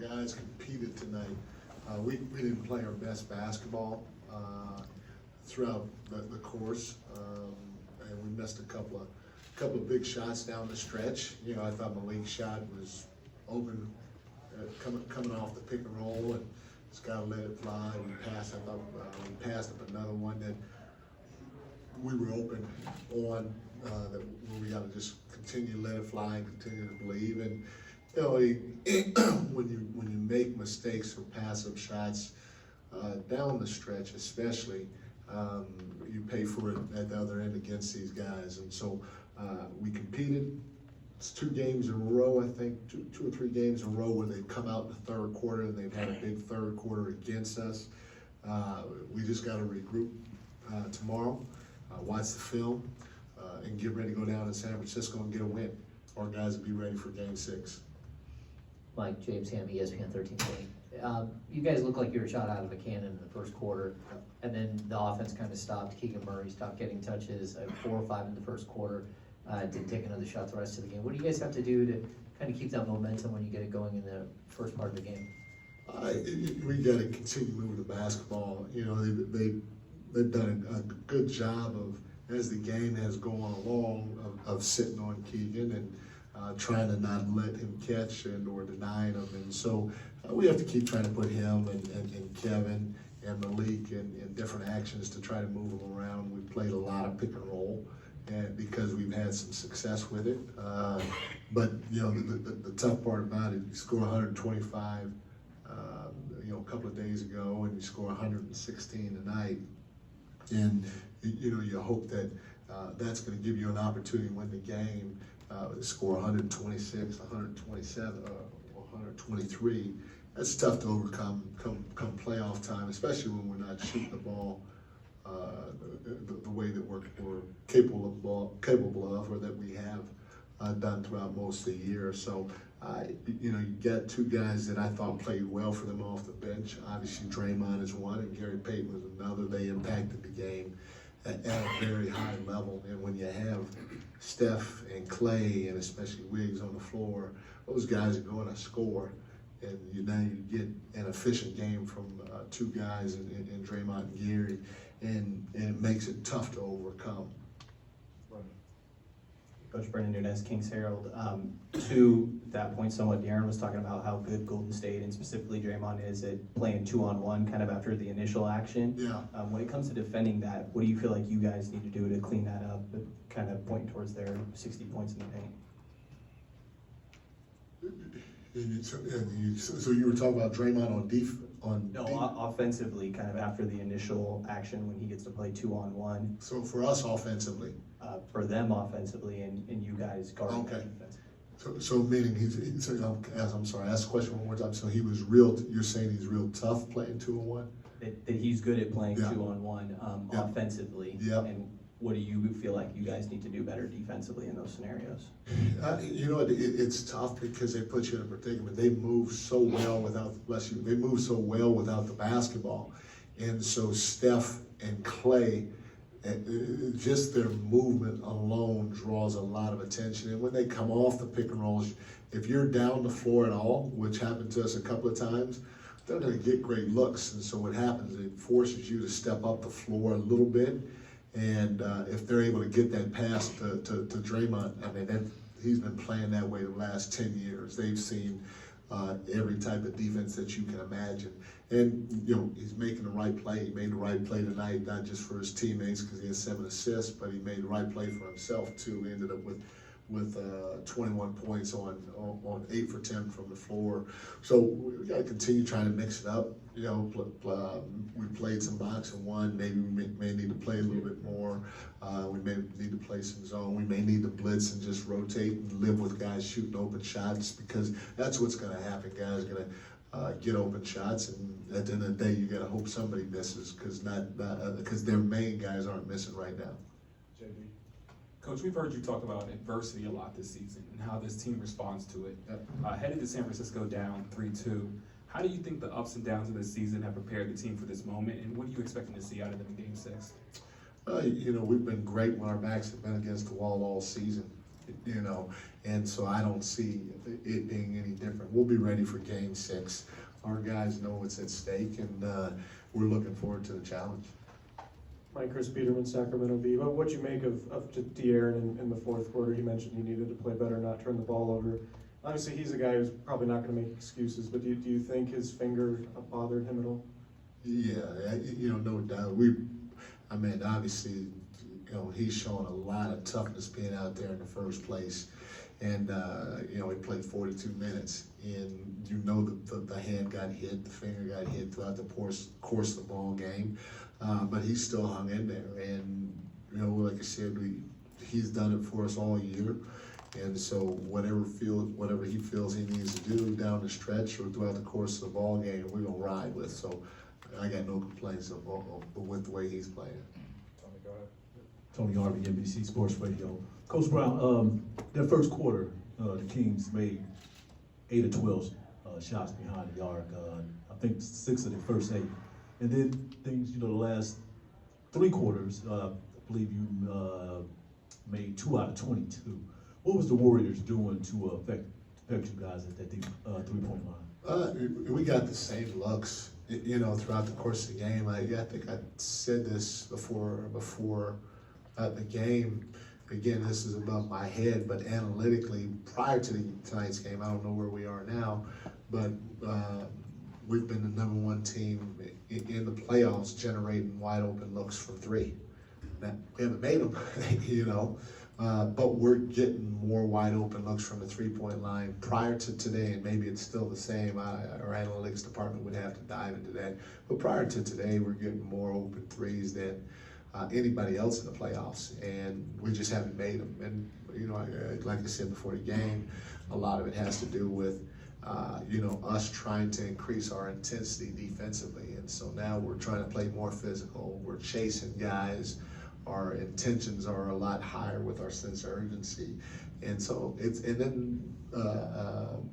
guys competed tonight. We didn't play our best basketball throughout the course, and we missed a couple of big shots down the stretch. You know, I thought Malik's shot was open, coming off the pick and roll, and just gotta let it fly. We passed. I thought we passed up another one that we were open on. That we got to just continue to let it fly and continue to believe. And you know, when you make mistakes or pass up shots down the stretch, especially, you pay for it at the other end against these guys. And so we competed. It's 2 games in a row, I think, two or three games in a row where they've come out in the third quarter and they've had a big third quarter against us. We just got to regroup tomorrow, watch the film, and get ready to go down to San Francisco and get a win. Our guys will be ready for Game 6. Mike, James Ham, ESPN 1320. You guys look like you were shot out of a cannon in the first quarter, and then the offense kind of stopped. Keegan Murray stopped getting touches, 4 or 5 in the first quarter. Didn't take another shot the rest of the game. What do you guys have to do to kind of keep that momentum when you get it going in the first part of the game? We got to continue moving the basketball. You know, they've done a good job of, as the game has gone along, of sitting on Keegan and trying to not let him catch or denying him. And so we have to keep trying to put him and Kevin and Malik in different actions to try to move them around. We played a lot of pick and roll, and because we've had some success with it. But you know, the tough part about it, you score 125, you know, a couple of days ago, and you score 116 tonight. And you know, you hope that that's going to give you an opportunity to win the game. Score 126, 127, or 123. That's tough to overcome come playoff time, especially when we're not shooting the ball the way that we're capable of, or that we have done throughout most of the year. So, you know, you got 2 guys that I thought played well for them off the bench. Obviously, Draymond is one, and Gary Payton was another. They impacted the game at a very high level. And when you have Steph and Clay, and especially Wiggs on the floor, those guys are going to score. And now you get an efficient game from 2 guys in Draymond and Gary, and it makes it tough to overcome. Coach Brendan Nunez, Kings Herald. To that point, somewhat, Darren was talking about how good Golden State and specifically Draymond is at playing 2-on-1 kind of after the initial action. Yeah. When it comes to defending that, what do you feel like you guys need to do to clean that up, but kind of pointing towards their 60 points in the paint? So you were talking about Draymond Offensively, kind of after the initial action when he gets to play 2-on-1. So for us offensively. For them offensively, and you guys guarding Okay. that defense. So meaning I'm sorry, ask the question one more time. So he was real, you're saying he's real tough playing 2-on-1? That he's good at playing Yeah. 2-on-1 Yeah. offensively. Yeah. And what do you feel like you guys need to do better defensively in those scenarios? You know, it's tough because they put you in a predicament. They move so well without, they move so well without the basketball. And so Steph and Clay, just their movement alone draws a lot of attention. And when they come off the pick and rolls, if you're down the floor at all, which happened to us a couple of times, they're going to get great looks. And so what happens, it forces you to step up the floor a little bit. And if they're able to get that pass to Draymond, I mean, he's been playing that way the last 10 years. They've seen every type of defense that you can imagine. And, you know, he's making the right play. He made the right play tonight, not just for his teammates because he has 7 assists, but he made the right play for himself, too. He ended up with 21 points on 8 for 10 from the floor. So we got to continue trying to mix it up. You know, we played some box and one. Maybe we may need to play a little bit more. We may need to play some zone. We may need to blitz and just rotate and live with guys shooting open shots, because that's what's going to happen. Guys are going to get open shots, and at the end of the day, you got to hope somebody misses, because their main guys aren't missing right now. JB. Coach, we've heard you talk about adversity a lot this season and how this team responds to it. Yep. Headed to San Francisco down 3-2. How do you think the ups and downs of this season have prepared the team for this moment, and what are you expecting to see out of them in Game 6? You know, we've been great when our backs have been against the wall all season. you know, and so I don't see it being any different. We'll be ready for Game 6. Our guys know what's at stake, and we're looking forward to the challenge. Mike, Chris Peterman, Sacramento Bee. What you make of De'Aaron in the fourth quarter? You mentioned he needed to play better, not turn the ball over. Obviously, he's a guy who's probably not going to make excuses, but do you think his finger bothered him at all? Yeah, no doubt. Obviously, he's shown a lot of toughness being out there in the first place. And, he played 42 minutes. And the hand got hit, the finger got hit throughout the course of the ball game. But he still hung in there. And, like I said, he's done it for us all year. And so whatever he feels he needs to do down the stretch or throughout the course of the ball game, we're going to ride with. So I got no complaints with the way he's playing. Tony, go ahead. Tony Harvey, NBC Sports Radio. Coach Brown, that first quarter, the Kings made 8 of 12 shots behind the arc. I think 6 of the first 8. And then things, the last 3 quarters, I believe you made 2 out of 22. What was the Warriors doing to affect you guys at that three-point line? We got the same looks, throughout the course of the game. I think I said this before the game. Again, this is above my head, but analytically, prior to tonight's game, I don't know where we are now, but we've been the #1 team in the playoffs generating wide open looks from 3. Now, we haven't made them, but we're getting more wide open looks from the 3-point line prior to today, and maybe it's still the same. Our analytics department would have to dive into that. But prior to today, we're getting more open threes than anybody else in the playoffs, and we just haven't made them. And like I said before the game, a lot of it has to do with us trying to increase our intensity defensively. And so now we're trying to play more physical. We're chasing guys. Our intentions are a lot higher with our sense of urgency. And so then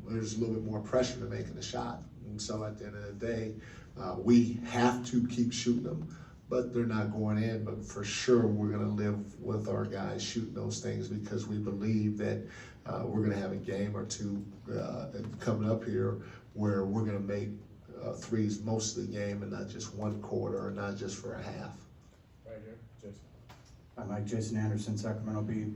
there's a little bit more pressure to making the shot. And so at the end of the day, we have to keep shooting them, but they're not going in. But for sure, we're going to live with our guys shooting those things because we believe that we're going to have a game or two coming up here where we're going to make threes most of the game and not just one quarter or not just for a half. Right here, Jason. Hi, Mike. Jason Anderson, Sacramento Bee.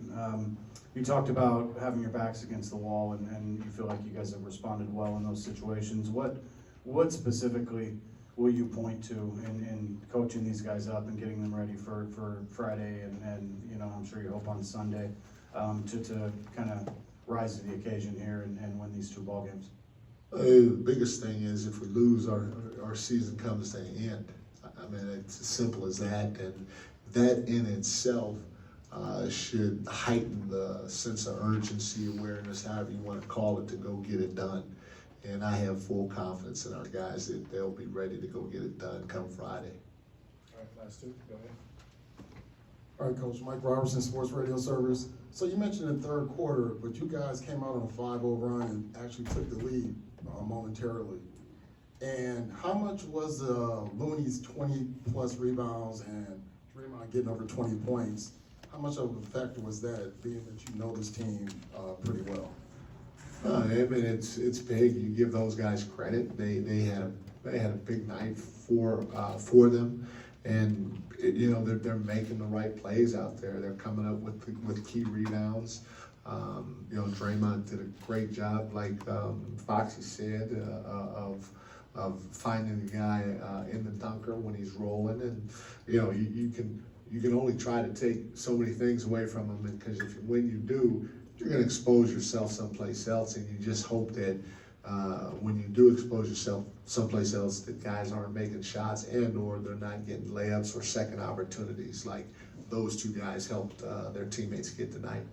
You talked about having your backs against the wall, and you feel like you guys have responded well in those situations. What specifically will you point to in coaching these guys up and getting them ready for Friday and I'm sure you hope on Sunday to kind of rise to the occasion here and win these 2 ball games? The biggest thing is if we lose, our season comes to an end. It's as simple as that, and that in itself should heighten the sense of urgency, awareness, however you want to call it, to go get it done. And I have full confidence in our guys that they'll be ready to go get it done come Friday. All right, last 2, go ahead. All right, Coach. Mike Robertson, Sports Radio Service. So you mentioned in the third quarter, but you guys came out on a 5-0 run and actually took the lead momentarily. And how much was Looney's 20-plus rebounds and Draymond getting over 20 points? How much of an effect was that, being that you know this team pretty well? It's big. You give those guys credit. They had a big night for them, and they're making the right plays out there. They're coming up with key rebounds. Draymond did a great job, like Foxy said, of finding the guy in the dunker when he's rolling, and you can only try to take so many things away from him, because when you do, you're going to expose yourself someplace else, and you just hope that when you do expose yourself someplace else, that guys aren't making shots or they're not getting layups or second opportunities like those 2 guys helped their teammates get tonight.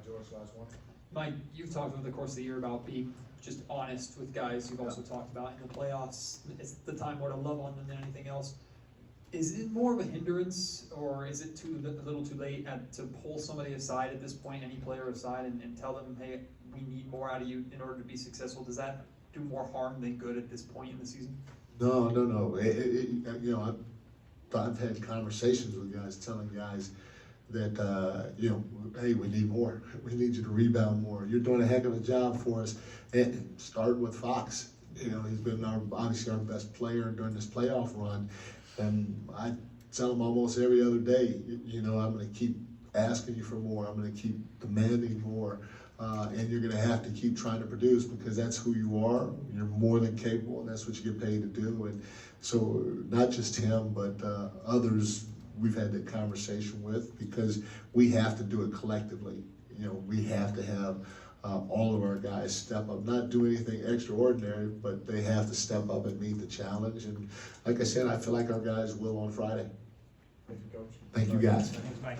George, last one. Mike, you've talked over the course of the year about being just honest with guys. You've also talked about in the playoffs, it's the time more to love on them than anything else. Is it more of a hindrance, or is it a little too late to pull somebody aside at this point, any player aside, and tell them, hey, we need more out of you in order to be successful? Does that do more harm than good at this point in the season? No. I've had conversations with guys telling guys that, you know, hey, we need more. We need you to rebound more. You're doing a heck of a job for us. And starting with Fox, you know, he's been obviously our best player during this playoff run. And I tell him almost every other day, you know, I'm going to keep asking you for more. I'm going to keep demanding more. And you're going to have to keep trying to produce because that's who you are. You're more than capable, and that's what you get paid to do. And so not just him, but others we've had that conversation with, because we have to do it collectively. You know, we have to have all of our guys step up, not do anything extraordinary, but they have to step up and meet the challenge. And like I said, I feel like our guys will on Friday. Thank you, Coach. Thank you, guys. Thanks, Mike.